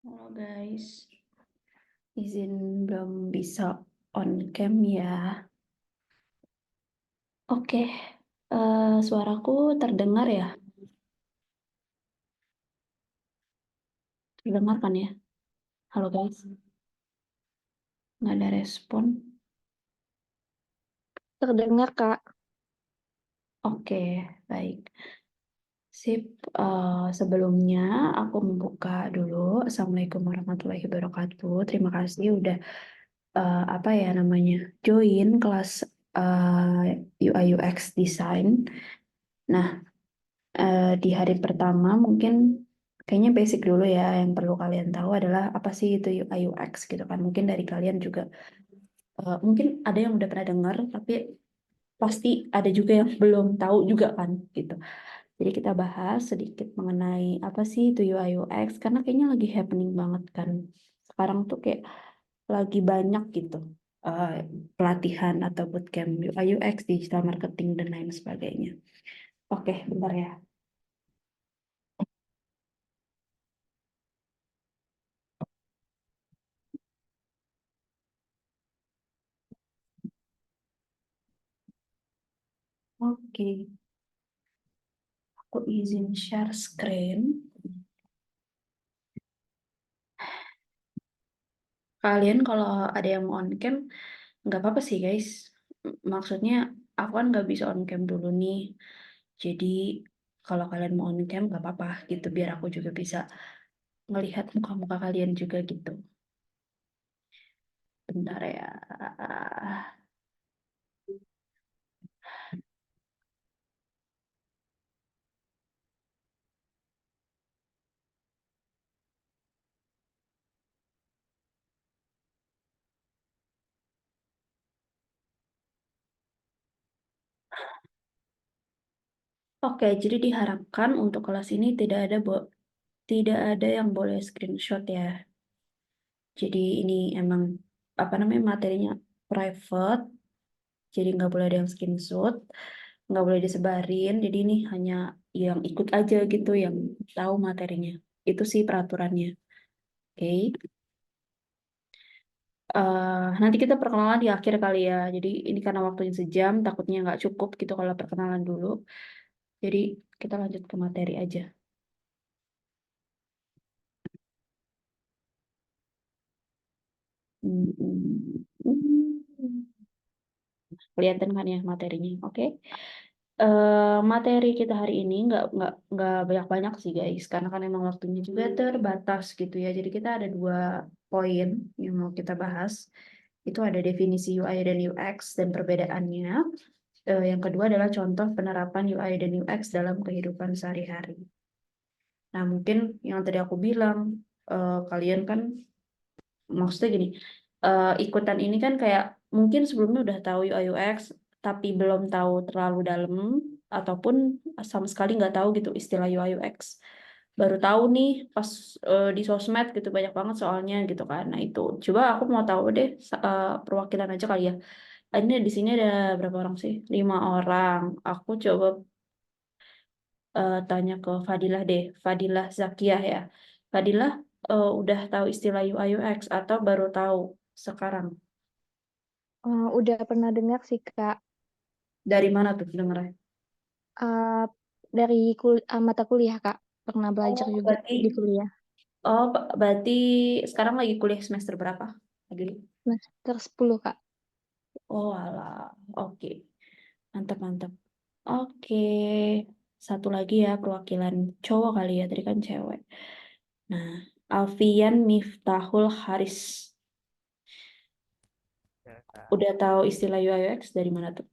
Halo guys, izin belum bisa on cam ya. Oke, suaraku terdengar ya? Terdengar kan ya? Halo guys, nggak ada respon. Terdengar, Kak. Oke, baik. Sip, sebelumnya aku membuka dulu. Assalamualaikum warahmatullahi wabarakatuh. Terima kasih udah apa ya namanya join kelas UI UX Design. Nah, di hari pertama mungkin kayaknya basic dulu ya yang perlu kalian tahu adalah apa sih itu UI UX gitu kan. Mungkin dari kalian juga mungkin ada yang udah pernah dengar tapi pasti ada juga yang belum tahu juga kan gitu. Jadi kita bahas sedikit mengenai apa sih itu UI UX karena kayaknya lagi happening banget kan. Sekarang tuh kayak lagi banyak gitu eh, pelatihan atau bootcamp UI UX, digital marketing dan lain sebagainya. Oke, bentar ya. Oke. Aku izin share screen. Kalian kalau ada yang mau on cam, nggak apa-apa sih guys. Maksudnya aku kan nggak bisa on cam dulu nih. Jadi kalau kalian mau on cam nggak apa-apa gitu. Biar aku juga bisa ngelihat muka-muka kalian juga gitu. Bentar ya. Oke, jadi diharapkan untuk kelas ini tidak ada yang boleh screenshot ya. Jadi ini emang apa namanya materinya private. Jadi nggak boleh ada yang screenshot, nggak boleh disebarin. Jadi ini hanya yang ikut aja gitu, yang tahu materinya. Itu sih peraturannya. Oke. Nanti kita perkenalan di akhir kali ya. Jadi ini karena waktunya sejam, takutnya nggak cukup gitu kalau perkenalan dulu. Jadi kita lanjut ke materi aja. Hmm, hmm, hmm. Kelihatan kan ya materinya. Oke. Materi kita hari ini nggak banyak-banyak sih guys, karena kan emang waktunya juga terbatas gitu ya. Jadi kita ada dua poin yang mau kita bahas. Itu ada definisi UI dan UX dan perbedaannya. Yang kedua adalah contoh penerapan UI dan UX dalam kehidupan sehari-hari. Nah, mungkin yang tadi aku bilang, kalian kan maksudnya gini, ikutan ini kan kayak mungkin sebelumnya udah tahu UI UX tapi belum tahu terlalu dalam ataupun sama sekali nggak tahu gitu istilah UI UX. Baru tahu nih pas di sosmed gitu banyak banget soalnya gitu kan. Nah, itu coba aku mau tahu deh perwakilan aja kali ya. Ini di sini ada berapa orang sih? 5 orang. Aku coba tanya ke Fadilah deh, Fadilah Zakiah ya. Fadilah udah tahu istilah UI UX atau baru tahu sekarang? Udah pernah dengar sih, Kak. Dari mana tuh dengarnya? Uh, dari mata kuliah, Kak. Pernah belajar Oh, juga berarti di kuliah. berarti sekarang lagi kuliah semester berapa? Lagi. Semester 10, Kak. Oh, alah. Oke. Mantap, mantap. Oke. Satu lagi ya perwakilan cowok kali ya, tadi kan cewek. Nah, Alfian Miftahul Haris. Ya, Kak. Udah tahu istilah UI UX dari mana tuh?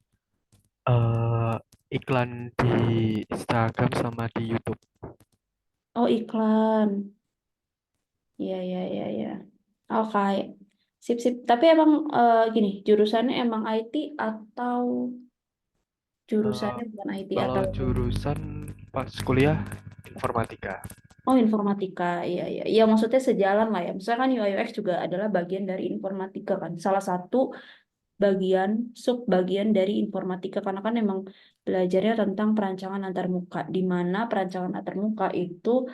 Eh, iklan di Instagram sama di YouTube. Oh, iklan. Iya, iya, iya, iya. Oke. Sip, sip. Tapi emang gini, jurusannya emang IT atau Eh, jurusannya bukan IT kalau atau jurusan pas kuliah informatika. oh informatika. Iya, iya. Iya, maksudnya sejalan lah ya. Misalnya kan UI UX juga adalah bagian dari informatika kan. Salah satu bagian, sub bagian dari informatika karena kan emang belajarnya tentang perancangan antarmuka di mana perancangan antarmuka itu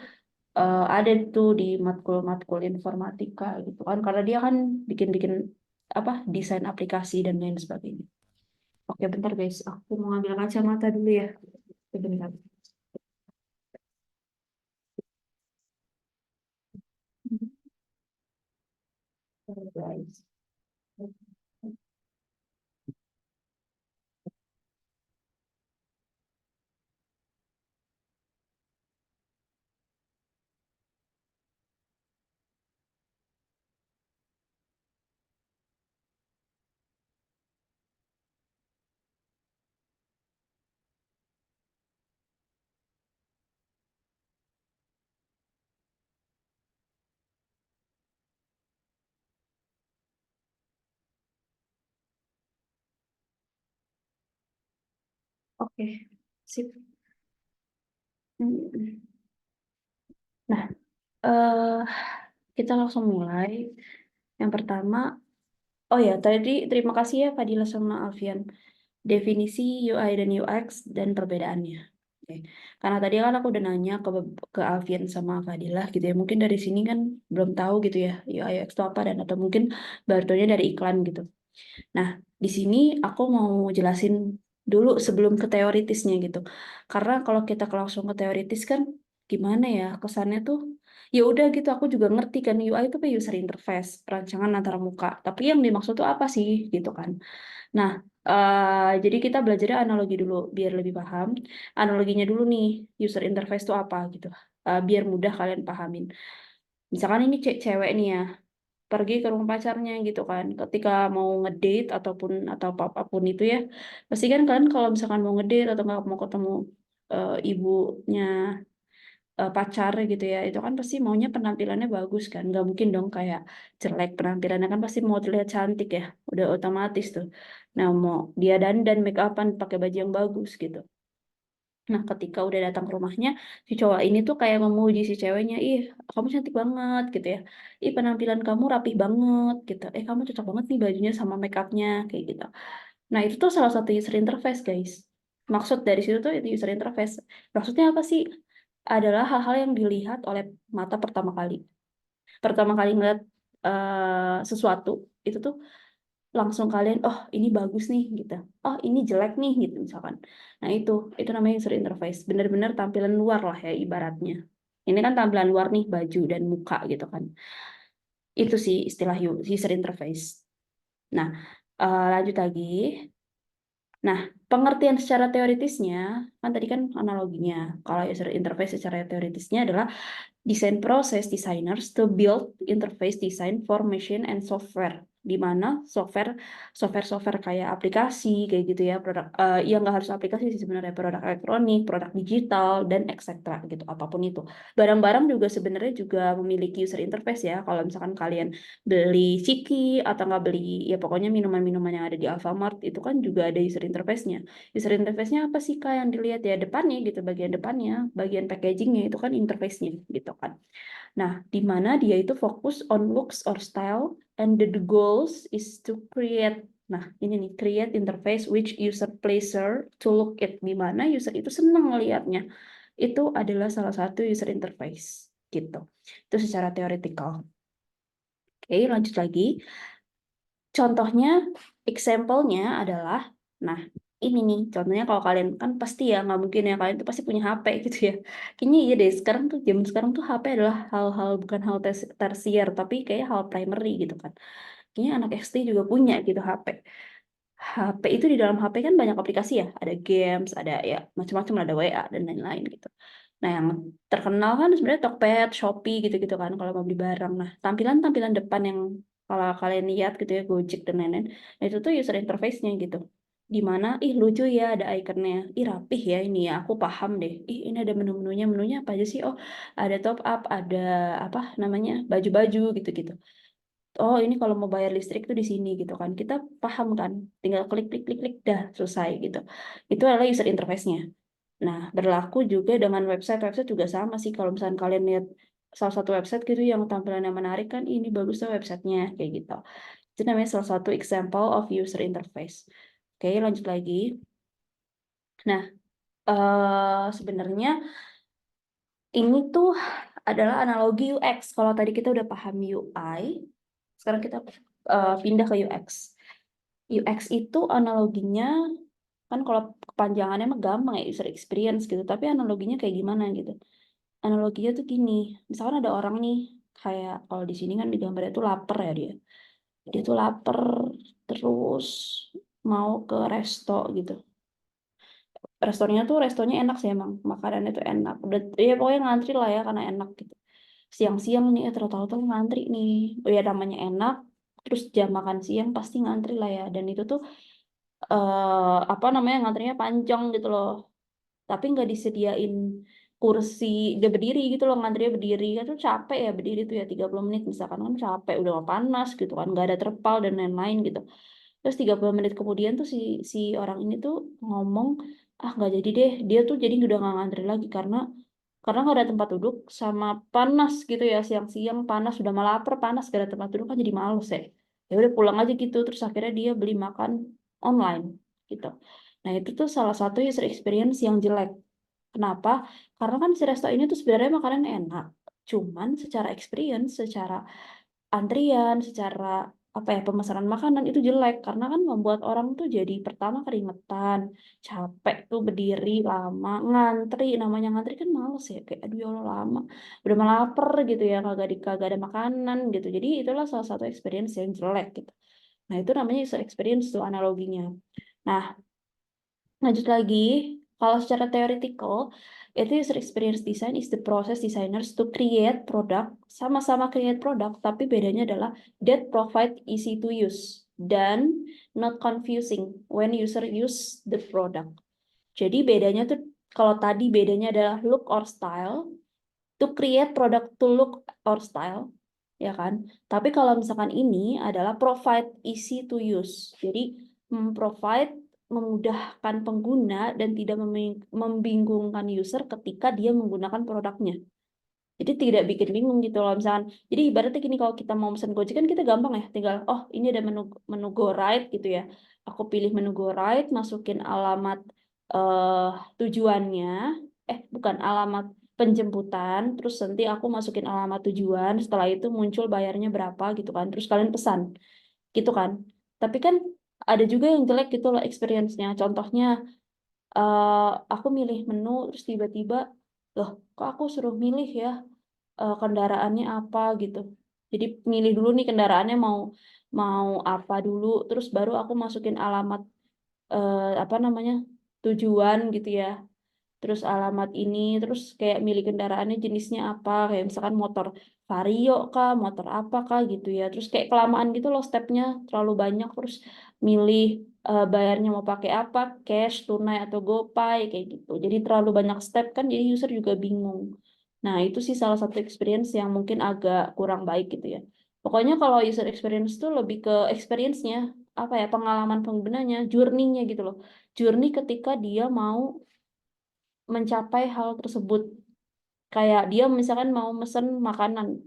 ada tuh di matkul-matkul informatika gitu kan, karena dia kan bikin-bikin apa desain aplikasi dan lain sebagainya. Oke, bentar guys, aku mau ambil kacamata dulu ya. Sebentar. Guys. Oke, sip. Mm. Nah, eh kita langsung mulai. Yang pertama, oh ya, tadi terima kasih ya Fadila sama Alfian. Definisi UI dan UX dan perbedaannya. Oke. Karena tadi kan aku udah nanya ke Alfian sama Fadilah gitu ya. Mungkin dari sini kan belum tahu gitu ya UI UX itu apa, dan atau mungkin baru taunya dari iklan gitu. Nah, di sini aku mau jelasin dulu sebelum ke teoritisnya gitu. Karena kalau kita langsung ke teoritis kan gimana ya kesannya tuh, ya udah gitu aku juga ngerti kan UI itu kan user interface, perancangan antara muka. Tapi yang dimaksud tuh apa sih gitu kan. Nah, jadi kita belajarnya analogi dulu biar lebih paham. Analoginya dulu nih, user interface itu apa gitu. Biar mudah kalian pahamin. Misalkan ini cewek nih ya, pergi ke rumah pacarnya gitu kan. Ketika mau ngedate atau apapun itu ya, pasti kan kalian kalau misalkan mau ngedate atau nggak mau ketemu ibunya pacar gitu ya, itu kan pasti maunya penampilannya bagus kan. Nggak mungkin dong kayak jelek penampilannya, kan pasti mau terlihat cantik ya. Udah otomatis tuh. Nah, mau dia dandan make upan pakai baju yang bagus gitu. Nah, ketika udah datang ke rumahnya, si cowok ini tuh kayak memuji si ceweknya, ih, kamu cantik banget gitu ya. Ih, penampilan kamu rapih banget gitu. Kamu cocok banget nih bajunya sama make upnya kayak gitu. Nah, itu tuh salah satu user interface, guys. Maksud dari situ tuh itu user interface. Maksudnya apa sih? Adalah hal-hal yang dilihat oleh mata pertama kali. Pertama kali ngeliat sesuatu, itu tuh langsung kalian, oh ini bagus nih gitu. Oh ini jelek nih gitu misalkan. Nah itu namanya user interface. Benar-benar tampilan luar lah ya ibaratnya. Ini kan tampilan luar nih baju dan muka gitu kan. Itu sih istilah user interface. Nah, lanjut lagi. Nah, pengertian secara teoritisnya, kan tadi kan analoginya. Kalau user interface secara teoritisnya adalah desain proses designers to build interface design for machine and software, di mana software kayak aplikasi kayak gitu ya, produk yang nggak harus aplikasi sih sebenarnya, produk elektronik, produk digital dan etc. gitu, apapun itu. Barang-barang juga sebenarnya juga memiliki user interface ya. Kalau misalkan kalian beli ciki atau nggak beli, ya pokoknya minuman-minuman yang ada di Alfamart itu kan juga ada user interface-nya. User interface-nya apa sih Kak yang dilihat ya, depannya gitu, bagian depannya, bagian packaging-nya itu kan interface-nya gitu kan. Nah, di mana dia itu fokus on looks or style and the goals is to create. Nah, ini nih, create interface which user pleasure to look at, di mana user itu senang ngelihatnya. Itu adalah salah satu user interface gitu. Itu secara teoretikal. Oke, lanjut lagi. Contohnya, example-nya adalah, nah ini nih, contohnya kalau kalian kan pasti ya, nggak mungkin ya, kalian tuh pasti punya HP gitu ya. Kayaknya iya deh, zaman sekarang tuh HP adalah hal-hal, bukan hal tersier, tapi kayak hal primary gitu kan. Kayaknya anak SD juga punya gitu HP. HP itu di dalam HP kan banyak aplikasi ya, ada games, ada ya macam-macam, ada WA dan lain-lain gitu. Nah, yang terkenal kan sebenarnya Tokped, Shopee gitu-gitu kan kalau mau beli barang. Nah, tampilan-tampilan depan yang kalau kalian lihat gitu ya, Gojek dan lain-lain, nah itu tuh user interface-nya gitu. Di mana, ih lucu ya ada ikonnya, ih rapih ya ini ya, aku paham deh. Ih ini ada menunya apa aja sih? Oh, ada top up, ada apa namanya, baju-baju gitu-gitu. Oh ini kalau mau bayar listrik tuh di sini gitu kan. Kita paham kan, tinggal klik klik klik klik dah selesai gitu. Itu adalah user interface-nya. Nah, berlaku juga dengan website juga sama sih. Kalau misalnya kalian lihat salah satu website gitu yang tampilannya menarik kan, ini bagus tuh websitenya kayak gitu. Itu namanya salah satu example of user interface. Oke, lanjut lagi. Nah, sebenarnya Ini tuh adalah analogi UX. Kalau tadi kita udah paham UI, sekarang kita pindah ke UX. UX itu analoginya, kan kalau kepanjangannya mah gampang ya, user experience gitu. Tapi analoginya kayak gimana gitu. Analoginya tuh gini, misalkan ada orang nih, kayak kalau di sini kan di gambarnya tuh lapar ya dia. Dia tuh lapar, terus mau ke resto gitu. Restonya enak sih emang, makanannya tuh enak. Udah, ya pokoknya ngantri lah ya karena enak gitu. Siang-siang nih, tahu-tahu ngantri nih. Oh ya namanya enak, terus jam makan siang pasti ngantri lah ya. Dan itu tuh apa namanya ngantrinya panjang gitu loh. Tapi nggak disediain kursi, dia berdiri gitu loh, ngantrinya berdiri. Kan tuh capek ya berdiri tuh ya 30 menit misalkan, kan capek, udah panas gitu kan, nggak ada terpal dan lain-lain gitu. Terus 30 menit kemudian tuh si orang ini tuh ngomong, ah nggak jadi deh, dia tuh jadi udah nggak ngantri lagi karena nggak ada tempat duduk sama panas gitu ya, siang-siang panas, udah malah lapar, panas gak ada tempat duduk kan jadi males ya. Ya udah pulang aja gitu, terus akhirnya dia beli makan online gitu. Nah itu tuh salah satu user experience yang jelek. Kenapa? Karena kan si resto ini tuh sebenarnya makanan enak, cuman secara experience, secara antrian, secara apa ya, pemesanan makanan itu jelek karena kan membuat orang tuh jadi pertama keringetan, capek tuh berdiri lama, ngantri, namanya ngantri kan males ya, kayak aduh ya Allah lama, udah malah lapar gitu ya, kagak ada makanan gitu. Jadi itulah salah satu experience yang jelek gitu. Nah itu namanya user experience tuh analoginya. Nah lanjut lagi, kalau secara theoretical, itu user experience design is the process designers to create product, sama-sama create product, tapi bedanya adalah that provide easy to use dan not confusing when user use the product. Jadi bedanya tuh, kalau tadi bedanya adalah look or style, to create product to look or style, ya kan? Tapi kalau misalkan ini adalah provide easy to use. Jadi provide memudahkan pengguna dan tidak membingungkan user ketika dia menggunakan produknya. Jadi tidak bikin bingung gitu loh misalkan. Jadi ibaratnya gini, kalau kita mau pesan Gojek kan kita gampang ya, tinggal oh ini ada menu Go Ride gitu ya. Aku pilih menu Go Ride, masukin alamat eh tujuannya, bukan alamat penjemputan, terus nanti aku masukin alamat tujuan, setelah itu muncul bayarnya berapa gitu kan. Terus kalian pesan gitu kan. Tapi kan ada juga yang jelek gitu loh experience-nya. Contohnya aku milih menu terus tiba-tiba loh kok aku suruh milih ya kendaraannya apa gitu. Jadi milih dulu nih kendaraannya mau mau apa dulu, terus baru aku masukin alamat apa namanya tujuan gitu ya. Terus alamat ini, terus kayak milih kendaraannya jenisnya apa, kayak misalkan motor Vario kah, motor apa kah gitu ya. Terus kayak kelamaan gitu loh stepnya, terlalu banyak. Terus milih bayarnya mau pakai apa, cash, tunai atau GoPay kayak gitu. Jadi terlalu banyak step kan, jadi user juga bingung. Nah itu sih salah satu experience yang mungkin agak kurang baik gitu ya. Pokoknya kalau user experience tuh lebih ke experience-nya, apa ya, pengalaman penggunanya, journey-nya gitu loh. Journey ketika dia mau mencapai hal tersebut. Kayak dia misalkan mau mesen makanan,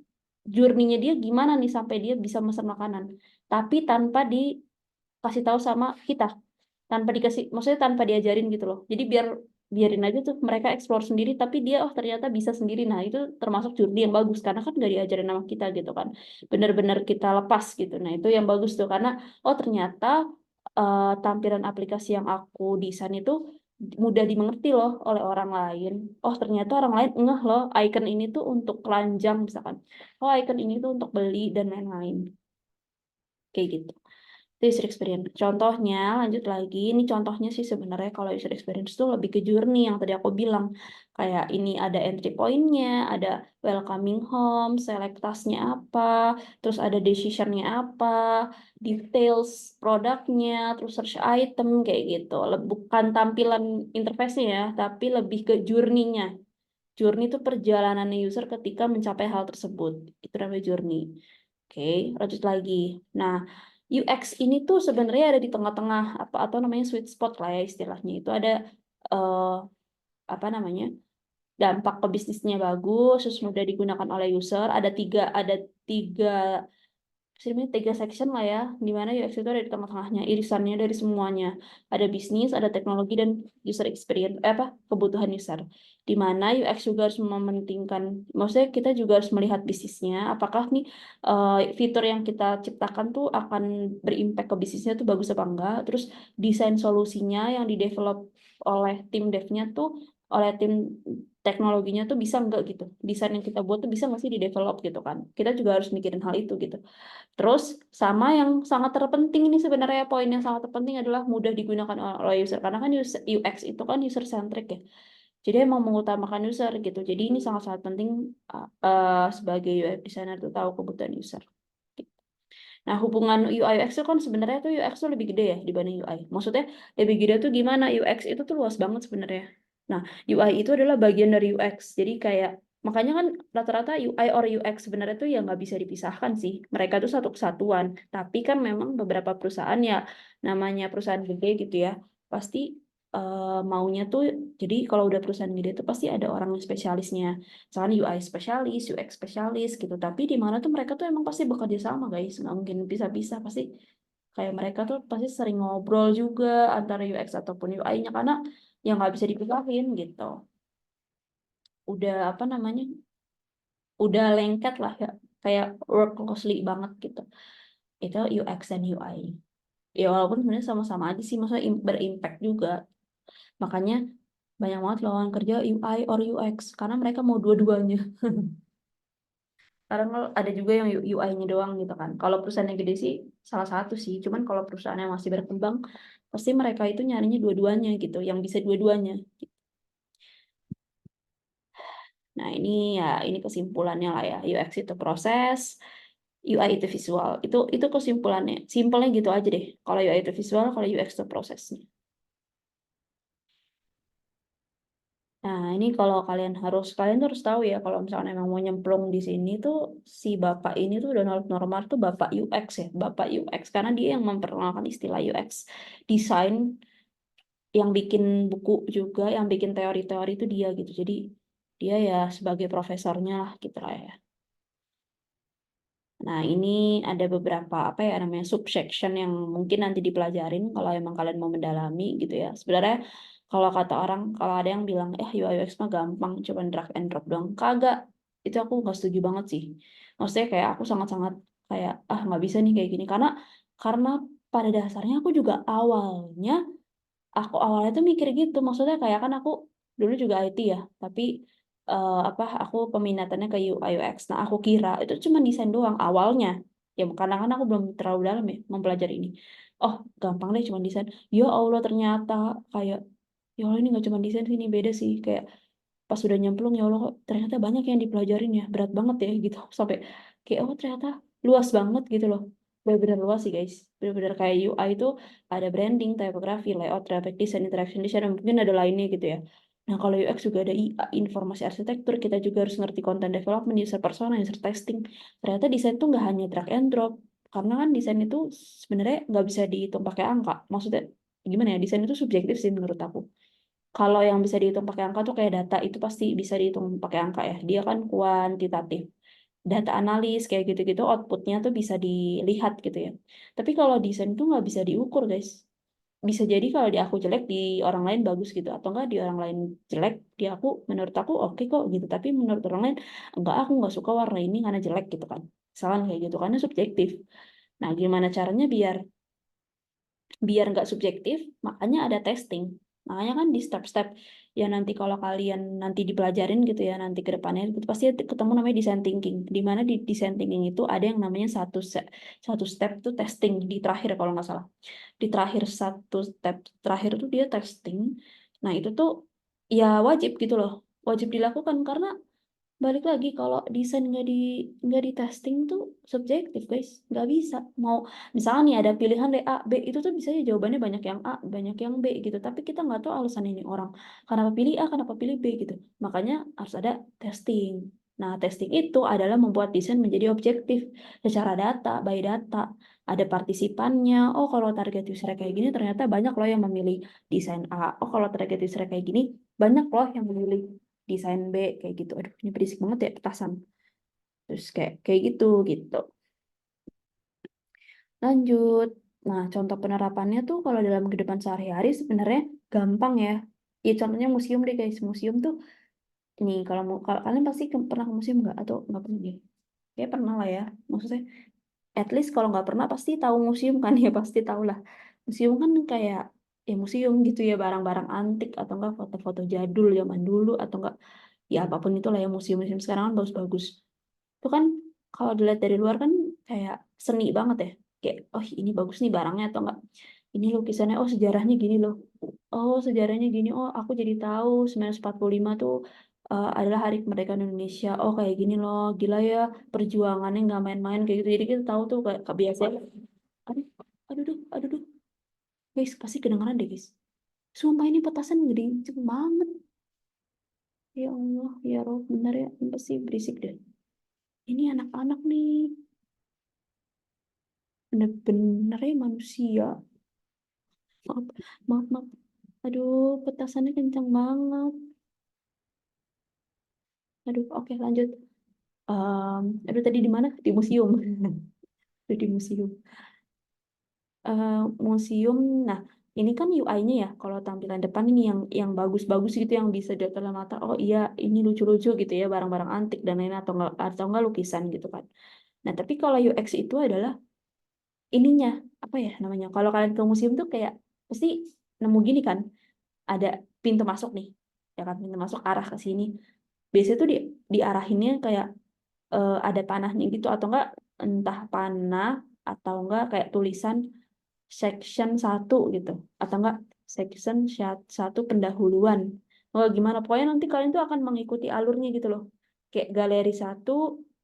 journey-nya dia gimana nih sampai dia bisa mesen makanan, tapi tanpa dikasih tahu sama kita, tanpa dikasih, maksudnya tanpa diajarin gitu loh. Jadi biarin aja tuh mereka explore sendiri, tapi dia oh ternyata bisa sendiri. Nah itu termasuk journey yang bagus karena kan nggak diajarin sama kita gitu kan, bener-bener kita lepas gitu. Nah itu yang bagus tuh karena oh ternyata tampilan aplikasi yang aku desain itu mudah dimengerti loh oleh orang lain. Oh ternyata orang lain ngeh loh icon ini tuh untuk keranjang misalkan. Oh icon ini tuh untuk beli dan lain-lain. Kayak gitu. Itu user experience. Contohnya, lanjut lagi. Ini contohnya sih sebenarnya kalau user experience itu lebih ke journey yang tadi aku bilang. Kayak ini ada entry point-nya, ada welcoming home, select task-nya apa, terus ada decision-nya apa, details produknya, terus search item, kayak gitu. Bukan tampilan interface-nya ya, tapi lebih ke journey-nya. Journey itu perjalanan user ketika mencapai hal tersebut. Itu namanya journey. Oke, lanjut lagi. Nah, UX ini tuh sebenarnya ada di tengah-tengah apa atau namanya sweet spot lah ya istilahnya. Itu ada eh, apa namanya? Dampak ke bisnisnya bagus, terus mudah digunakan oleh user. Ada tiga sebenarnya 3 section lah ya, di mana UX itu ada di tengah-tengahnya, irisannya dari semuanya. Ada bisnis, ada teknologi, dan user experience, kebutuhan user. Di mana UX juga harus mementingkan, maksudnya kita juga harus melihat bisnisnya, apakah nih fitur yang kita ciptakan tuh akan berimpact ke bisnisnya tuh bagus apa enggak, terus desain solusinya yang di-develop oleh tim dev-nya tuh, oleh tim teknologinya tuh bisa enggak gitu. Desain yang kita buat tuh bisa nggak sih di-develop gitu kan. Kita juga harus mikirin hal itu gitu. Terus sama yang sangat terpenting ini sebenarnya, poin yang sangat terpenting adalah mudah digunakan oleh user, karena kan UX itu kan user centric ya. Jadi emang mengutamakan user gitu. Jadi ini sangat-sangat penting sebagai UX designer tuh tahu kebutuhan user. Nah, hubungan UI UX itu kan sebenarnya tuh UX tuh lebih gede ya dibanding UI. Maksudnya lebih gede tuh gimana? UX itu tuh luas banget sebenarnya. Nah, UI itu adalah bagian dari UX. Jadi kayak makanya kan rata-rata UI or UX sebenarnya tuh ya nggak bisa dipisahkan sih. Mereka tuh satu kesatuan. Tapi kan memang beberapa perusahaan ya namanya perusahaan gede gitu ya, pasti maunya tuh, jadi kalau udah perusahaan gede tuh pasti ada orang yang spesialisnya. Misalkan UI spesialis, UX spesialis gitu. Tapi di mana tuh mereka tuh emang pasti bekerja sama guys, nggak mungkin bisa-bisa. Pasti kayak mereka tuh pasti sering ngobrol juga antara UX ataupun UI-nya, karena yang nggak bisa dipisahin gitu. Udah apa namanya? Udah lengket lah ya, kayak work closely banget gitu. Itu UX dan UI. Ya walaupun sebenarnya sama-sama aja sih, maksudnya berimpact juga. Makanya banyak banget lowongan kerja UI or UX karena mereka mau dua-duanya. Kadang kalau ada juga yang UI-nya doang gitu kan. Kalau perusahaan yang gede sih salah satu sih. Cuman kalau perusahaan yang masih berkembang, pasti mereka itu nyarinya dua-duanya gitu, yang bisa dua-duanya. Nah ini kesimpulannya lah ya. UX itu proses, UI itu visual. Itu kesimpulannya. Simpelnya gitu aja deh. Kalau UI itu visual, kalau UX itu prosesnya. Nah, ini kalau kalian tuh harus tahu ya, kalau misalnya memang mau nyemplung di sini tuh, si bapak ini tuh Donald Norman tuh bapak UX ya, bapak UX, karena dia yang memperkenalkan istilah UX. Desain, yang bikin buku juga, yang bikin teori-teori itu dia gitu. Jadi dia ya sebagai profesornya lah gitu lah ya. Nah, ini ada beberapa apa ya namanya subsection yang mungkin nanti dipelajarin kalau emang kalian mau mendalami gitu ya. Sebenarnya kalau kata orang, kalau ada yang bilang UI UX mah gampang, cuma drag and drop doang. Kagak. Itu aku nggak setuju banget sih. Maksudnya kayak aku sangat-sangat kayak nggak bisa nih kayak gini, karena pada dasarnya aku awalnya tuh mikir gitu. Maksudnya kayak kan aku dulu juga IT ya, tapi aku peminatannya ke UI UX. Nah, aku kira itu cuma desain doang awalnya. Ya, karena kan aku belum terlalu dalam ya mempelajari ini. Oh, gampang deh cuma desain. Ya Allah, ternyata kayak ya Allah, ini nggak cuma desain sih, ini beda sih. Kayak pas udah nyemplung, ya Allah, kok ternyata banyak yang dipelajarin ya, berat banget ya gitu. Sampai kayak oh ternyata luas banget gitu loh. Bener-bener luas sih guys. Bener-bener kayak UI itu ada branding, typography, layout, graphic design, interaction design, dan mungkin ada lainnya gitu ya. Nah, kalau UX juga ada IA, informasi arsitektur, kita juga harus ngerti content development, user persona, user testing. Ternyata desain tuh nggak hanya drag and drop, karena kan desain itu sebenarnya nggak bisa dihitung pakai angka. Maksudnya gimana ya, desain itu subjektif sih menurut aku. Kalau yang bisa dihitung pakai angka tuh kayak data, itu pasti bisa dihitung pakai angka ya. Dia kan kuantitatif. Data analis kayak gitu-gitu, outputnya tuh bisa dilihat gitu ya. Tapi kalau desain tuh nggak bisa diukur guys. Bisa jadi kalau di aku jelek, di orang lain bagus gitu, atau enggak di orang lain jelek, di aku, menurut aku oke kok gitu, tapi menurut orang lain enggak, aku nggak suka warna ini karena jelek gitu kan. Misalkan kayak gitu, karena subjektif. Nah, gimana caranya biar biar nggak subjektif? Makanya ada testing. Makanya kan di step-step ya, nanti kalau kalian nanti dipelajarin gitu ya, nanti ke depannya itu pasti ketemu namanya design thinking. Di mana di design thinking itu ada yang namanya satu step tuh testing di terakhir kalau nggak salah. Di terakhir, satu step terakhir tuh dia testing. Nah, itu tuh ya wajib gitu loh. Wajib dilakukan, karena balik lagi kalau desain nggak di testing tuh subjektif guys, nggak bisa. Mau misalnya nih ada pilihan A B, itu tuh bisa aja jawabannya banyak yang A banyak yang B gitu, tapi kita nggak tahu alasan ini orang kenapa pilih A kenapa pilih B gitu. Makanya harus ada testing. Nah, testing itu adalah membuat desain menjadi objektif secara data, by data. Ada partisipannya. Oh, kalau target user kayak gini ternyata banyak loh yang memilih desain A. Oh, kalau target user kayak gini banyak loh yang memilih desain B kayak gitu. Aduh, ini berisik banget ya petasan. Terus kayak gitu gitu. Lanjut. Nah, contoh penerapannya tuh kalau dalam kehidupan sehari-hari sebenarnya gampang ya. Ya contohnya museum deh guys. Museum tuh nih kalau kalian pasti pernah ke museum nggak atau nggak pernah deh? Kayak pernah lah ya. Maksudnya at least kalau nggak pernah pasti tahu museum kan ya pasti tahu lah. Museum kan kayak ya museum gitu ya barang-barang antik atau enggak foto-foto jadul zaman dulu atau enggak ya apapun itulah ya museum-museum sekarang kan bagus-bagus. Itu kan kalau dilihat dari luar kan kayak seni banget ya. Kayak oh ini bagus nih barangnya atau enggak ini lukisannya oh sejarahnya gini loh. Oh sejarahnya gini oh aku jadi tahu 1945 tuh adalah hari kemerdekaan Indonesia. Oh kayak gini loh gila ya perjuangannya nggak main-main kayak gitu. Jadi kita tahu tuh kayak kebiasaan. Aduh, aduh, duh. Guys, pasti kedengeran deh guys. Sumpah ini petasan gede cepet banget. Ya Allah, ya Rob, bener ya. Ini pasti berisik deh. Ini anak-anak nih. Bener-bener ya manusia. Maaf, maaf, maaf. Aduh, petasannya kencang banget. Aduh, oke lanjut. Aduh, tadi di mana? Di museum. Aduh, di museum. Museum, nah ini kan UI-nya ya. Kalau tampilan depan ini yang bagus-bagus gitu, yang bisa dilihat oleh mata. Oh iya, ini lucu-lucu gitu ya, barang-barang antik dan lain atau enggak lukisan gitu kan. Nah, tapi kalau UX itu adalah ininya apa ya namanya? Kalau kalian ke museum tuh kayak pasti nemu gini kan, ada pintu masuk nih, ya kan pintu masuk arah ke sini. Biasanya tuh diarahinnya kayak ada panahnya gitu atau enggak entah panah atau enggak kayak tulisan section 1 gitu atau enggak section 1 pendahuluan. Oh gimana pokoknya nanti kalian tuh akan mengikuti alurnya gitu loh. Kayak galeri 1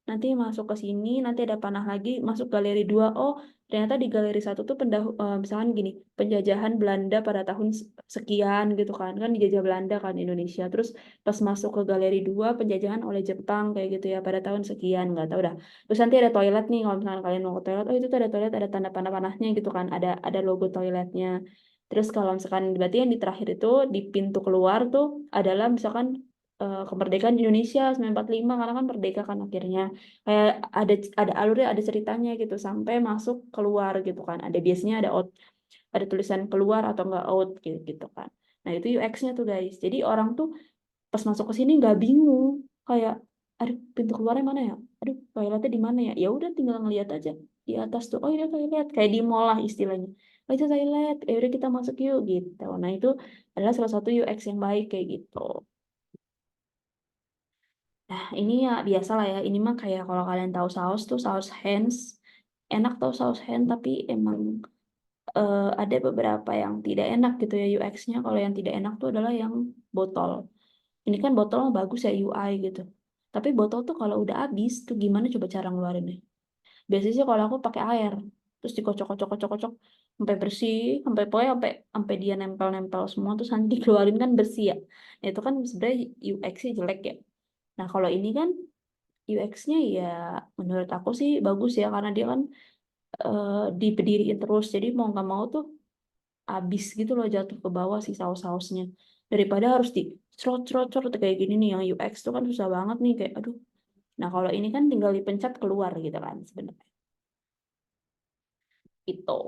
nanti masuk ke sini, nanti ada panah lagi masuk galeri 2. Oh, ternyata di galeri 1 tuh misalkan gini, penjajahan Belanda pada tahun sekian gitu kan. Kan dijajah Belanda kan Indonesia. Terus pas masuk ke galeri 2 penjajahan oleh Jepang kayak gitu ya pada tahun sekian, nggak tahu dah. Terus nanti ada toilet nih, kalau misalnya kalian mau ke toilet, oh itu tuh ada toilet, ada tanda panah-panahnya gitu kan, ada logo toiletnya. Terus kalau misalkan berarti yang di terakhir itu di pintu keluar tuh adalah misalkan kemerdekaan Indonesia 1945 karena kan merdeka kan akhirnya. Kayak ada alurnya, ada ceritanya gitu sampai masuk keluar gitu kan. Ada biasanya ada tulisan keluar atau enggak out gitu, gitu kan. Nah, itu UX-nya tuh guys. Jadi orang tuh pas masuk ke sini nggak bingung kayak aduh pintu keluarnya mana ya, aduh toiletnya di mana ya, ya udah tinggal ngeliat aja di atas tuh oh iya toilet kayak di mall lah istilahnya, oh itu toilet ya udah kita masuk yuk gitu. Nah itu adalah salah satu UX yang baik kayak gitu. Nah ini ya biasa lah ya, ini mah kayak kalau kalian tahu saus tuh saus Heinz, enak tau saus Heinz tapi emang ada beberapa yang tidak enak gitu ya UX-nya. Kalau yang tidak enak tuh adalah yang botol. Ini kan botol mah bagus ya UI gitu. Tapi botol tuh kalau udah habis tuh gimana coba cara ngeluarinnya? Biasanya sih kalau aku pakai air, terus dikocok-kocok-kocok-kocok sampai bersih, sampai pokoknya sampai dia nempel-nempel semua terus nanti dikeluarin kan bersih ya. Nah, itu kan sebenarnya UX-nya jelek ya. Nah, kalau ini kan UX-nya ya menurut aku sih bagus ya karena dia kan diberdiriin terus. Jadi mau nggak mau tuh abis gitu loh jatuh ke bawah si saus-sausnya daripada harus di cerot-cerot kayak gini nih yang UX tuh kan susah banget nih kayak aduh. Nah kalau ini kan tinggal dipencet keluar gitu kan sebenarnya itu.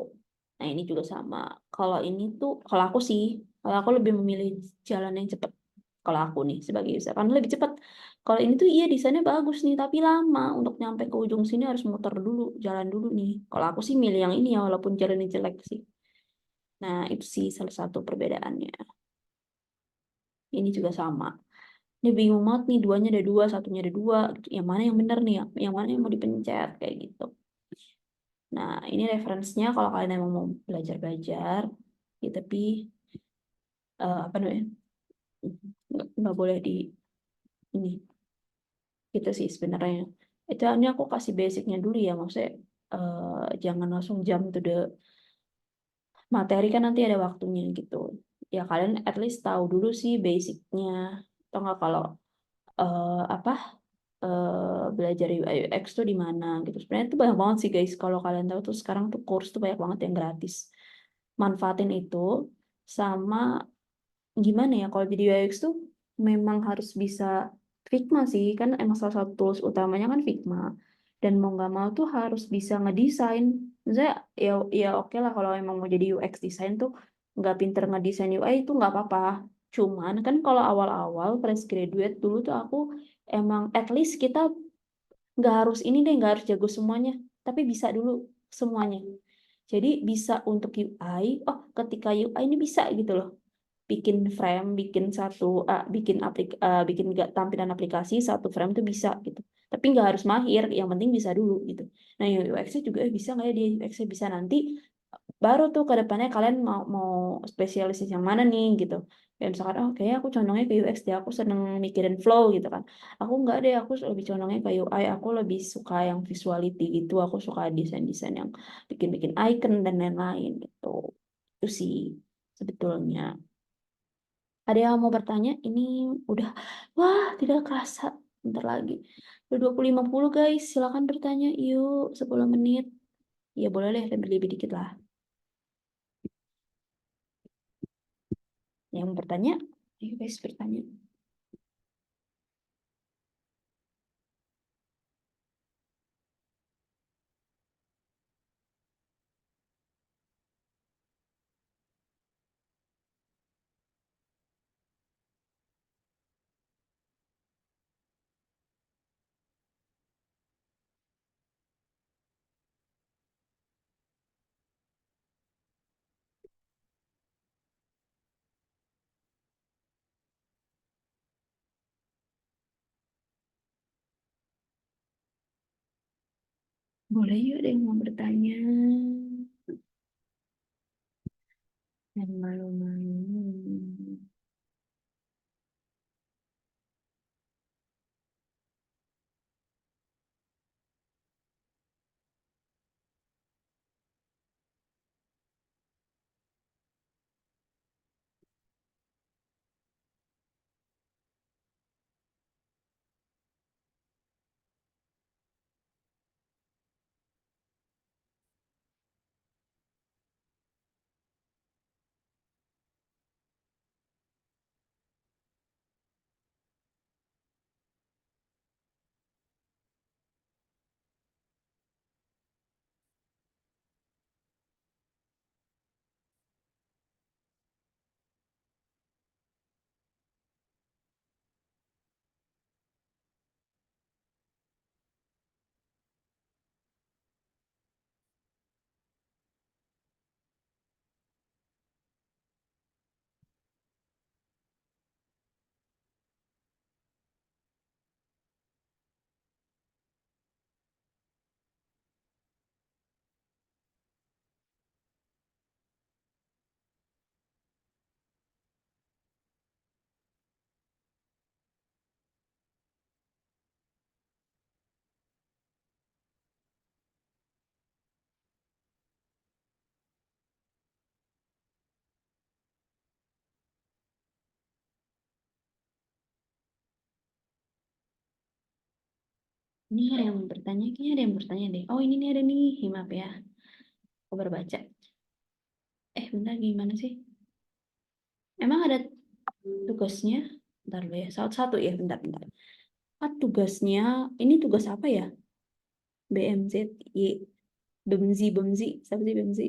Nah ini juga sama, kalau ini tuh kalau aku lebih memilih jalan yang cepat. Kalau aku nih sebagai user karena lebih cepat. Kalau ini tuh iya desainnya bagus nih tapi lama untuk nyampe ke ujung sini harus muter dulu jalan dulu nih. Kalau aku sih milih yang ini ya walaupun jalannya jelek sih. Nah itu sih salah satu perbedaannya. Ini juga sama. Ini bingung banget nih, duanya ada dua, satunya ada dua. Gitu. Yang mana yang benar nih, yang mana yang mau dipencet, kayak gitu. Nah, ini referensinya kalau kalian emang mau belajar-belajar, ya, tapi apa namanya, nggak boleh di ini, gitu sih sebenarnya. Itu ini aku kasih basicnya dulu ya, maksudnya jangan langsung jump to the materi kan nanti ada waktunya gitu. Ya kalian at least tahu dulu sih basicnya, atau nggak kalau apa belajar UI UX tuh di mana gitu. Sebenarnya tuh banyak banget sih guys. Kalau kalian tahu tuh sekarang tuh course tuh banyak banget yang gratis. Manfaatin itu sama gimana ya kalau jadi UI UX tuh memang harus bisa Figma sih kan emang salah satu tools utamanya kan Figma. dan mau nggak mau tuh harus bisa ngedesain. Maksudnya ya oke lah kalau emang mau jadi UX design tuh nggak pinter ngedesain UI itu nggak apa-apa. Cuman kan kalau awal-awal fresh graduate dulu tuh aku emang at least kita nggak harus ini deh, nggak harus jago semuanya, tapi bisa dulu semuanya. Jadi bisa untuk UI, oh ketika UI ini bisa gitu loh, bikin frame, bikin nggak tampilan aplikasi satu frame tuh bisa gitu. Tapi nggak harus mahir, yang penting bisa dulu gitu. Nah yang UX-nya juga bisa nggak ya dia UX-nya bisa nanti baru tuh ke depannya kalian mau mau spesialis yang mana nih gitu. Kayak misalkan oh kayaknya aku condongnya ke UX deh, aku seneng mikirin flow gitu kan. Aku nggak deh, aku lebih condongnya ke UI, aku lebih suka yang visuality gitu, aku suka desain-desain yang bikin-bikin icon dan lain-lain gitu. Itu sih sebetulnya. Ada yang mau bertanya? Ini udah, wah tidak kerasa, bentar lagi. Udah 20.50 guys, silakan bertanya yuk, 10 menit. Ya boleh deh, lebih-lebih dikit lah. Yang mau bertanya, ayo guys bertanya. Boleh yuk ada yang mau bertanya. Yang malu-malu. Ini ada yang mau bertanya, kayaknya ada yang bertanya deh. Oh ini nih ada nih, maaf ya. Aku baru baca. Bentar gimana sih? Emang ada tugasnya? Bentar dulu ya, satu-satu ya, bentar-bentar. Tugasnya, ini tugas apa ya? BMZY, BEMZI, siapa sih BEMZI?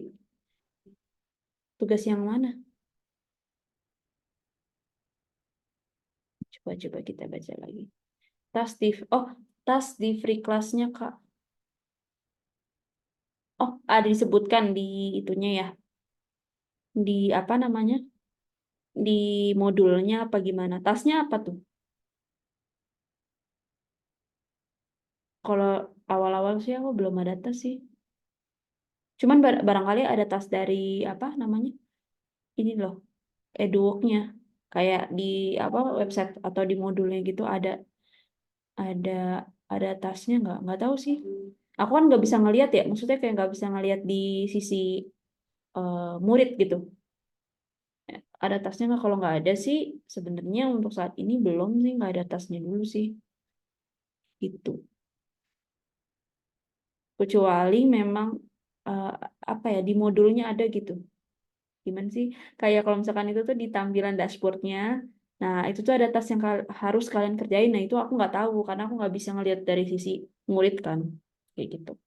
Tugas yang mana? Coba-coba kita baca lagi. Tas di free class-nya, Kak. Oh, ada disebutkan di itunya ya. Di apa namanya? Di modulnya apa gimana? Tasnya apa tuh? Kalau awal-awal sih aku belum ada tas sih. Cuman barangkali ada tas dari apa namanya? Ini loh, Eduwork-nya. Kayak di apa website atau di modulnya gitu ada ada tasnya nggak tahu sih. Aku kan nggak bisa ngelihat ya, maksudnya kayak nggak bisa ngelihat di sisi murid gitu. Ada tasnya nggak? Kalau nggak ada sih, sebenarnya untuk saat ini belum sih, nggak ada tasnya dulu sih. Gitu. Kecuali memang eh, apa ya di modulnya ada gitu. Gimana sih? Kayak kalau misalkan itu tuh di tampilan dashboardnya, nah itu tuh ada tas yang harus kalian kerjain. Nah itu aku nggak tahu karena aku nggak bisa ngelihat dari sisi murid kan. kayak gitu.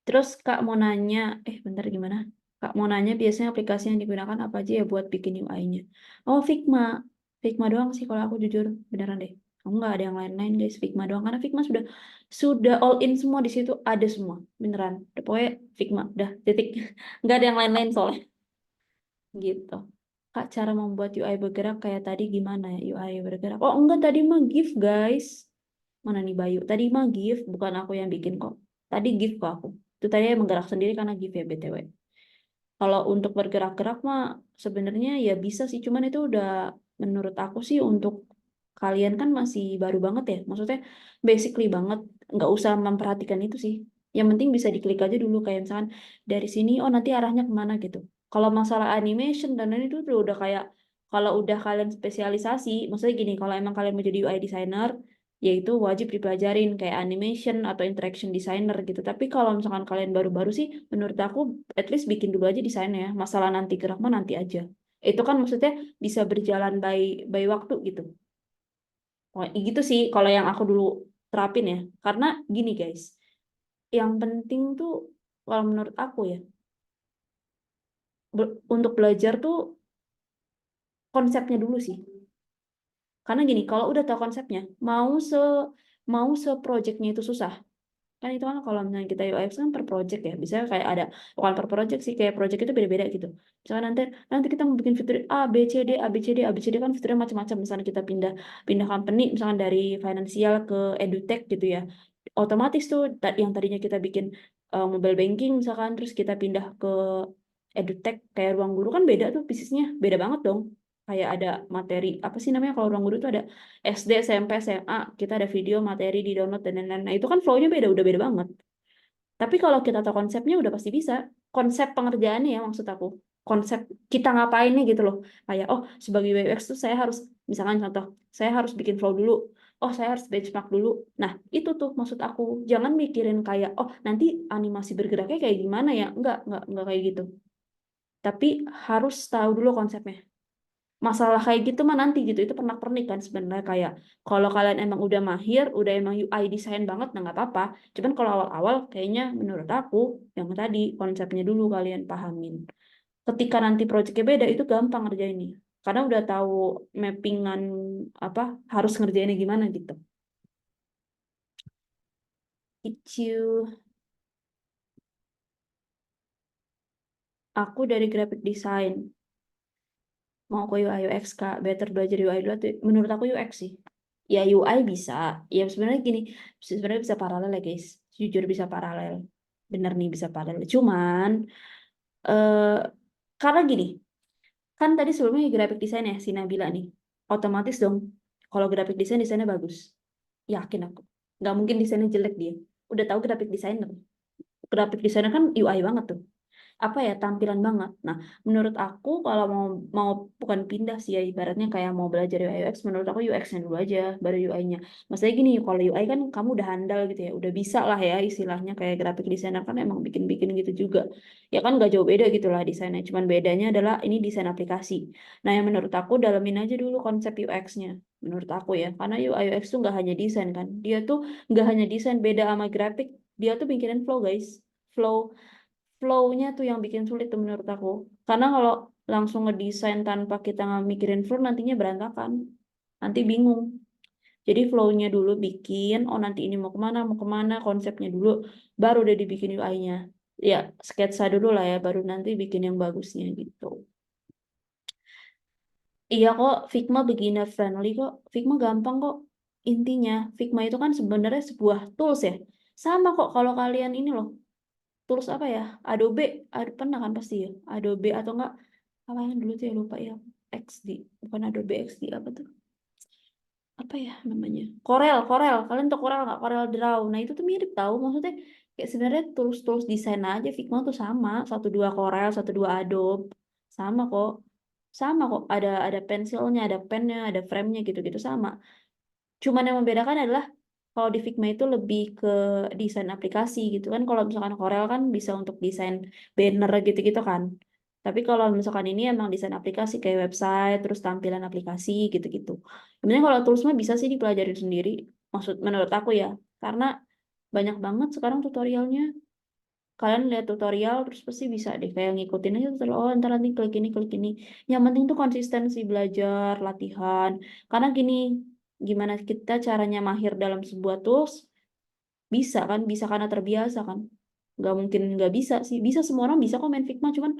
Terus Kak mau nanya, bentar gimana? Kak mau nanya biasanya aplikasi yang digunakan apa aja ya buat bikin UI-nya? Oh, Figma. Figma doang sih kalau aku jujur, beneran deh. Aku nggak ada yang lain-lain guys, Figma doang. Karena Figma sudah all in semua di situ, ada semua, beneran. Pokoknya Figma, udah titik. Nggak ada yang lain-lain soalnya. Gitu. Kak, cara membuat UI bergerak kayak tadi gimana ya UI bergerak? Oh enggak, tadi mah GIF guys. Mana nih Bayu? Tadi mah GIF, bukan aku yang bikin kok. Tadi GIF kok aku. Itu tadi yang menggerak sendiri karena GIF ya BTW. Kalau untuk bergerak-gerak mah sebenarnya ya bisa sih, cuman itu udah menurut aku sih untuk kalian kan masih baru banget ya. Maksudnya basically banget, nggak usah memperhatikan itu sih. Yang penting bisa diklik aja dulu kayak misalkan dari sini oh nanti arahnya kemana gitu. Kalau masalah animation dan lain itu tuh udah kayak kalau udah kalian spesialisasi, maksudnya gini, kalau emang kalian mau jadi UI designer, yaitu wajib dipelajarin kayak animation atau interaction designer gitu. Tapi kalau misalkan kalian baru-baru sih, menurut aku at least bikin dulu aja desainnya. Masalah nanti gerak mah nanti aja. Itu kan maksudnya bisa berjalan by waktu gitu. Oh, gitu sih kalau yang aku dulu terapin ya. Karena gini guys, yang penting tuh kalau menurut aku ya, untuk belajar tuh konsepnya dulu sih. Karena gini, kalau udah tahu konsepnya, mau se projectnya itu susah. Kan itu kan kalau misalnya kita UX kan per project ya, bisa kayak ada, bukan per project sih, kayak project itu beda-beda gitu. Misalnya nanti kita mau bikin fitur A B C D A B C D A B C D kan fiturnya macam-macam. Misalnya kita pindah pindah company misalnya dari finansial ke edutech gitu ya, otomatis tuh yang tadinya kita bikin mobile banking misalkan, terus kita pindah ke edutech kayak ruang guru kan beda tuh bisnisnya, beda banget dong. Kayak ada materi apa sih namanya kalau ruang guru tuh ada SD, SMP, SMA, kita ada video, materi di download dan lain-lain. Nah, itu kan flow-nya udah beda banget. Tapi kalau kita tahu konsepnya udah pasti bisa. Konsep pengerjaannya ya maksud aku. Konsep kita ngapainnya gitu loh. Kayak, oh sebagai UX tuh saya harus, misalkan contoh, saya harus bikin flow dulu. Oh saya harus benchmark dulu. Nah itu tuh maksud aku. Jangan mikirin kayak, oh nanti animasi bergeraknya kayak gimana ya. Enggak kayak gitu. Tapi harus tahu dulu konsepnya. Masalah kayak gitu mah nanti gitu, itu pernak-pernik kan sebenarnya. Kayak kalau kalian emang udah mahir, udah emang UI design banget, nah nggak apa-apa. Cuman kalau awal-awal kayaknya menurut aku yang tadi konsepnya dulu kalian pahamin. Ketika nanti proyeknya beda itu gampang ngerjainnya, karena udah tahu mappingan apa harus ngerjainnya gimana gitu. Itu aku dari graphic design mau ke UI UX Kak, better belajar UI dulu tuh. Menurut aku UX sih. Ya UI bisa. Ya sebenarnya gini, sebenarnya bisa paralel ya guys. Jujur bisa paralel. Bener nih bisa paralel. Cuman eh karena gini, kan tadi sebelumnya graphic design ya si Nabila nih. Otomatis dong kalau graphic design desainnya bagus. Yakin aku. Nggak mungkin desainnya jelek dia. Udah tahu graphic designer. Graphic designer kan UI banget tuh, apa ya tampilan banget. Nah, menurut aku kalau mau mau bukan pindah sih ya ibaratnya kayak mau belajar UI UX, menurut aku UX-nya dulu aja baru UI-nya. Maksudnya gini, kalau UI kan kamu udah handal gitu ya, udah bisa lah ya istilahnya kayak graphic designer kan emang bikin-bikin gitu juga. Ya kan gak jauh beda gitu lah desainnya, cuman bedanya adalah ini desain aplikasi. Nah, yang menurut aku dalamin aja dulu konsep UX-nya. Menurut aku ya, karena UI UX tuh nggak hanya desain kan, dia tuh nggak hanya desain, beda sama grafik, dia tuh mikirin flow guys, flow. Flow-nya tuh yang bikin sulit tuh menurut aku. Karena kalau langsung ngedesain tanpa kita nggak mikirin flow nantinya berantakan. Nanti bingung. Jadi flow-nya dulu bikin, oh nanti ini mau kemana, konsepnya dulu, baru udah dibikin UI-nya. Ya, sketsa dulu lah ya, baru nanti bikin yang bagusnya gitu. Iya kok, Figma beginner friendly kok. Figma gampang kok. Intinya, Figma itu kan sebenarnya sebuah tools ya. Sama kok kalau kalian ini loh, tools apa ya? Adobe, pernah kan pasti ya? Adobe atau enggak apa yang dulu tuh ya lupa ya, XD, bukan Adobe XD, apa tuh, apa ya namanya, Corel kalian tuh Corel nggak, Corel Draw, nah itu tuh mirip tahu maksudnya, kayak sebenarnya tools desain aja Figma tuh sama, satu dua Corel satu dua Adobe, sama kok, ada pensilnya, ada pennya, ada framenya gitu-gitu sama. Cuman yang membedakan adalah kalau di Figma itu lebih ke desain aplikasi gitu kan. Kalau misalkan Corel kan bisa untuk desain banner gitu-gitu kan. Tapi kalau misalkan ini emang desain aplikasi kayak website, terus tampilan aplikasi gitu-gitu. Sebenarnya kalau tools mah bisa sih dipelajarin sendiri. Menurut aku ya. Karena Banyak banget sekarang tutorialnya. Kalian lihat tutorial terus pasti bisa deh kayak ngikutin aja tutorial. Oh, ntar nanti klik ini, klik ini. Yang penting tuh konsistensi belajar, latihan. Karena gini, gimana kita caranya mahir dalam sebuah tools? Bisa kan? Bisa karena terbiasa kan? Nggak mungkin nggak bisa sih. Bisa, semua orang bisa kok main Figma. Cuman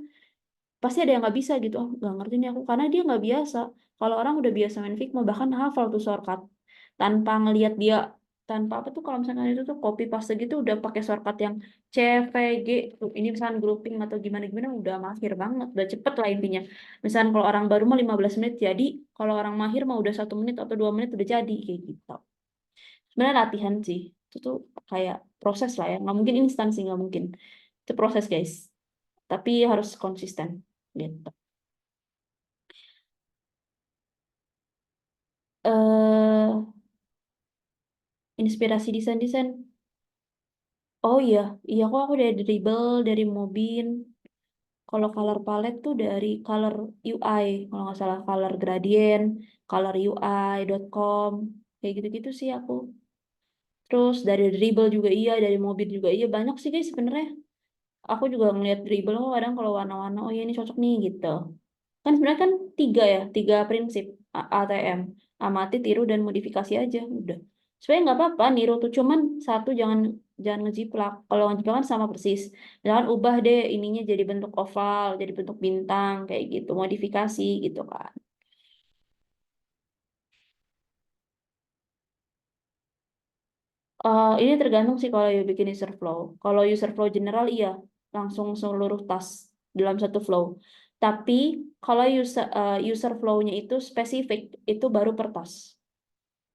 pasti ada yang nggak bisa gitu. Oh, nggak ngerti nih aku. Karena dia nggak biasa. Kalau orang udah biasa main Figma, bahkan hafal tuh shortcut. Tanpa ngelihat dia, tanpa apa tuh, kalau misalkan itu tuh copy paste gitu udah pakai shortcut yang C, V, G. Tuh, ini misalkan grouping atau gimana-gimana udah mahir banget. Udah cepet lah intinya. Misalkan kalau orang baru mah 15 menit jadi. Kalau orang mahir mah udah 1 menit atau 2 menit udah jadi. Kayak gitu. Sebenarnya latihan sih. Itu tuh kayak proses lah ya. Nggak mungkin instan sih, nggak mungkin. Itu proses guys. Tapi harus konsisten. Gitu. eh Inspirasi desain-desain. Oh iya, iya kok aku dari Dribble, dari Mobin. Kalau color palette tuh dari Color UI, kalau nggak salah Color Gradient, colorui.com, kayak gitu-gitu sih aku. Terus dari Dribble juga iya, dari Mobin juga iya, banyak sih guys sebenarnya. Aku juga ngeliat Dribble, oh kadang kalau warna-warna, oh iya ini cocok nih gitu. Kan sebenarnya kan tiga ya, tiga prinsip ATM, amati, tiru, dan modifikasi aja udah. Sebenarnya nggak apa-apa niru tuh, cuman satu jangan ngejiplak. Kalau ngejiplak kan sama persis. Jangan ubah deh ininya jadi bentuk oval, jadi bentuk bintang kayak gitu, modifikasi gitu kan. Ini tergantung sih kalau you bikin user flow. Kalau user flow general iya, langsung seluruh tas dalam satu flow. Tapi kalau user flow-nya itu spesifik, itu baru per tas.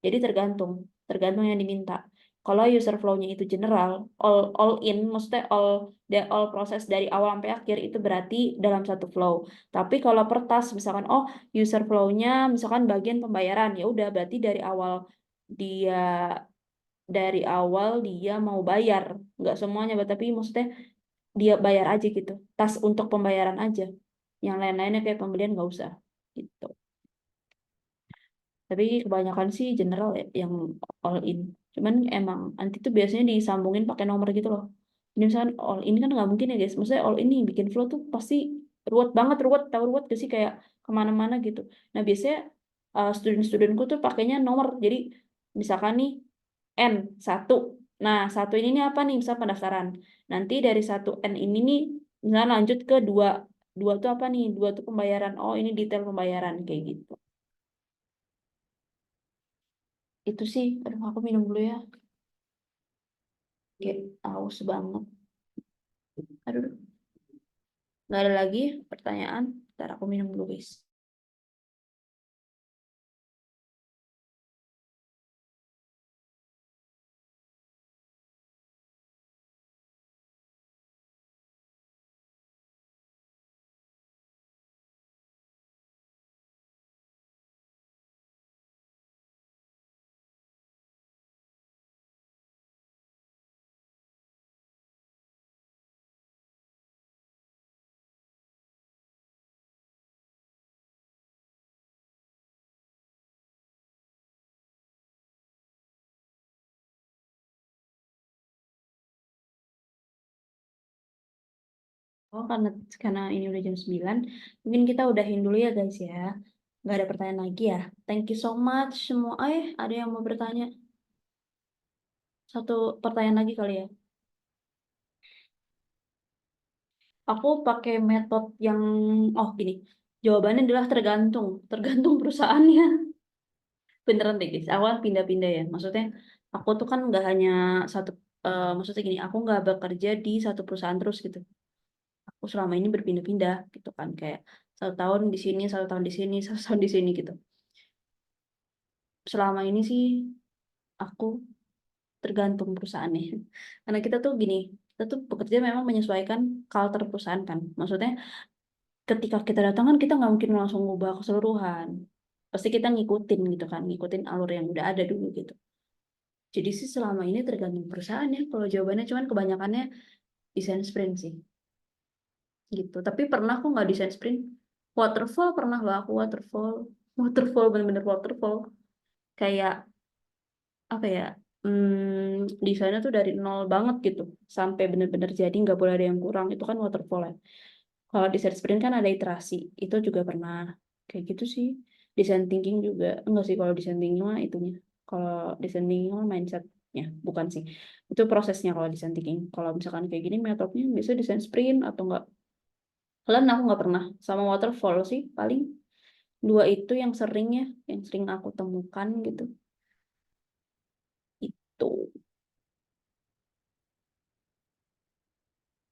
Jadi tergantung yang diminta. Kalau user flow-nya itu general, all in, maksudnya all proses dari awal sampai akhir itu berarti dalam satu flow. Tapi kalau per task misalkan oh user flow-nya misalkan bagian pembayaran, ya udah berarti dia dia mau bayar, nggak semuanya, tapi maksudnya dia bayar aja gitu. Tas untuk pembayaran aja. Yang lain-lainnya kayak pembelian nggak usah gitu. Tapi kebanyakan sih general ya, yang all in. Cuman emang nanti tuh biasanya disambungin pakai nomor gitu loh. Ini misalkan all in kan nggak mungkin ya guys. Maksudnya all in nih bikin flow tuh pasti ruwet banget, ruwet. Tahu ruwet gak sih, kayak kemana-mana gitu. Nah biasanya student-studentku tuh pakainya nomor. Jadi misalkan nih N1. Nah satu ini nih apa nih? Misal pendaftaran. Nanti dari satu N ini nih misalnya lanjut ke dua. Dua tuh apa nih? Dua tuh pembayaran. Oh ini detail pembayaran kayak gitu. Itu sih, aduh aku minum dulu ya. Kayak aus banget. Aduh, nggak ada lagi pertanyaan. Ntar aku minum dulu guys. Oh, karena ini udah jam 9, mungkin kita udahin dulu ya guys ya. Nggak ada pertanyaan lagi ya. Thank you so much semua. Ada yang mau bertanya? Satu pertanyaan lagi kali ya. Aku pakai metode yang, oh gini, jawabannya adalah tergantung perusahaannya. Beneran deh guys, awal pindah-pindah ya. Maksudnya aku tuh kan nggak hanya satu, maksudnya gini, aku nggak bekerja di satu perusahaan terus gitu. Aku selama ini berpindah-pindah gitu kan, kayak 1 tahun di sini, 1 tahun di sini, 1 tahun di sini gitu. Selama ini sih aku tergantung perusahaannya. Karena kita tuh gini, kita tuh bekerja memang menyesuaikan culture perusahaan kan. Maksudnya ketika kita datang kan kita nggak mungkin langsung ngubah keseluruhan. Pasti kita ngikutin gitu kan, ngikutin alur yang udah ada dulu gitu. Jadi sih selama ini tergantung perusahaan ya. Kalau jawabannya cuman kebanyakannya desain sprint sih gitu. Tapi pernah aku nggak desain sprint. Waterfall pernah loh aku waterfall. Waterfall bener-bener waterfall. Kayak apa ya? desainnya tuh dari nol banget gitu sampai bener-bener jadi nggak boleh ada yang kurang, itu kan waterfall ya. Kalau desain sprint kan ada iterasi, itu juga pernah kayak gitu sih. Desain thinking juga enggak sih, kalau desain thinking mah itunya, kalau desain thinking mah mindsetnya, bukan sih, itu prosesnya kalau desain thinking. Kalau misalkan kayak gini metodenya bisa desain sprint atau enggak. Kalian aku nggak pernah sama waterfall sih, paling dua itu yang sering ya, yang sering aku temukan gitu. Itu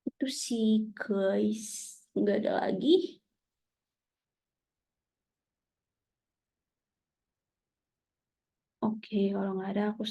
itu sih guys, nggak ada lagi. Oke, kalau nggak ada aku